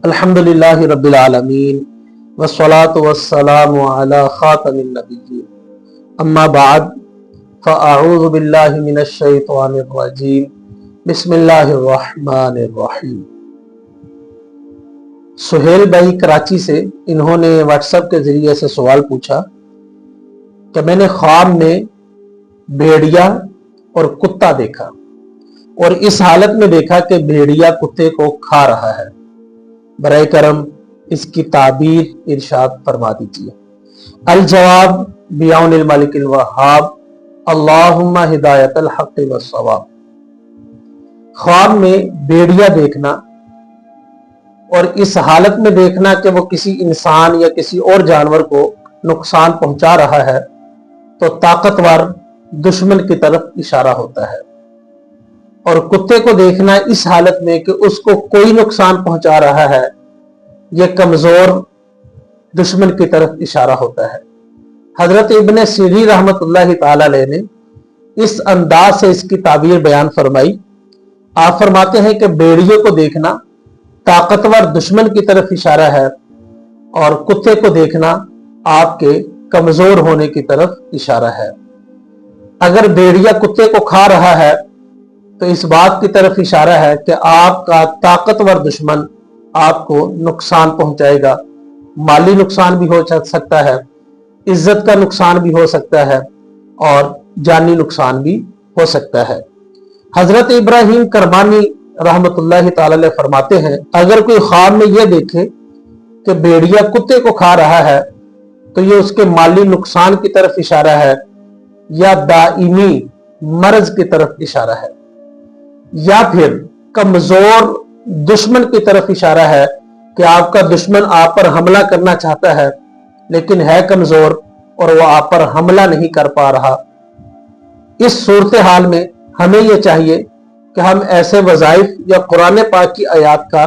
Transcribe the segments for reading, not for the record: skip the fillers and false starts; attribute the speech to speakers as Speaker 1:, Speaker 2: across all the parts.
Speaker 1: अल्हम्दुलिल्लाहि रब्बिल आलमीन वस्सलातु वस्सलामु अला खातमिन नबिय्यीन अम्मा बाद फ़अऊज़ु बिल्लाहि मिनश शैतानिर रजीम बिस्मिल्लाहिर रहमानिर रहीम। सुहेल भाई कराची से, इन्होंने व्हाट्सएप के जरिए से सवाल पूछा कि मैंने ख्वाब में भेड़िया और कुत्ता देखा और इस हालत में देखा कि भेड़िया कुत्ते को खा रहा है। बराए करम इसकी ताबीर इरशाद फरमा दीजिए। अल जवाब बियाउनिल मालिकिल वहाब अल्लाहुम्मा हिदायतल हक़्क़ि वस्सवाब। ख्वाब में भेड़िया देखना और इस हालत में देखना कि वो किसी इंसान या किसी और जानवर को नुकसान पहुंचा रहा है तो ताकतवर दुश्मन की तरफ इशारा होता है, और कुत्ते को देखना इस हालत में कि उसको कोई नुकसान पहुंचा रहा है, यह कमजोर दुश्मन की तरफ इशारा होता है। हजरत इब्ने सीरी रहमतुल्लाहि ताला अलैह ने इस अंदाज से इसकी ताबीर बयान फरमाई। आप फरमाते हैं कि भेड़ियों को देखना ताकतवर दुश्मन की तरफ इशारा है और कुत्ते को देखना आपके कमजोर होने की तरफ इशारा है। अगर भेड़िया कुत्ते को खा रहा है तो इस बात की तरफ इशारा है कि आपका ताकतवर दुश्मन आपको नुकसान पहुंचाएगा। माली नुकसान भी हो सकता है, इज्जत का नुकसान भी हो सकता है और जानी नुकसान भी हो सकता है। हजरत इब्राहिम करमानी रहमतुल्लाहि ताला अलैह फरमाते हैं, अगर कोई ख्वाब में यह देखे कि भेड़िया कुत्ते को खा रहा है तो यह उसके माली नुकसान की तरफ इशारा है या दाइमी मर्ज की तरफ इशारा है, या फिर कमजोर दुश्मन की तरफ इशारा है कि आपका दुश्मन आप पर हमला करना चाहता है लेकिन है कमजोर और वह आप पर हमला नहीं कर पा रहा। इस सूरत हाल में हमें यह चाहिए कि हम ऐसे वज़ाइफ या कुरान पाक की आयत का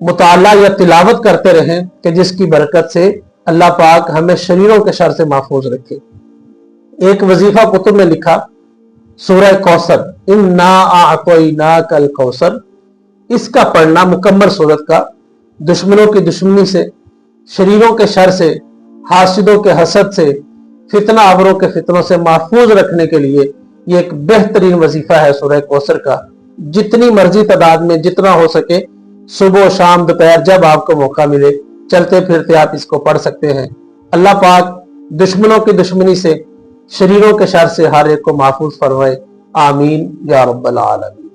Speaker 1: मुताला या तिलावत करते रहें कि जिसकी बरकत से अल्लाह पाक हमें शरीरों के शर से महफूज रखे। एक वजीफा कुतुब में लिखा, सूरह कौसर, इन्ना आतैनाकल कौसर, इसका पढ़ना मुकम्मल सूरत का दुश्मनों की दुश्मनी से, शरीरों के शर से, हासिदों के हसद से, फितना आवरों के फितनों से महफूज रखने के लिए ये एक बेहतरीन वजीफा है सूरह कौसर का। जितनी मर्जी तादाद में जितना हो सके, सुबह शाम दोपहर जब आपको मौका मिले, चलते फिरते आप इसको पढ़ सकते हैं। अल्लाह पाक दुश्मनों की दुश्मनी से, शरीरों के शर से हर एक को महफूज फरमाए। आमीन या रब्बल आलमीन।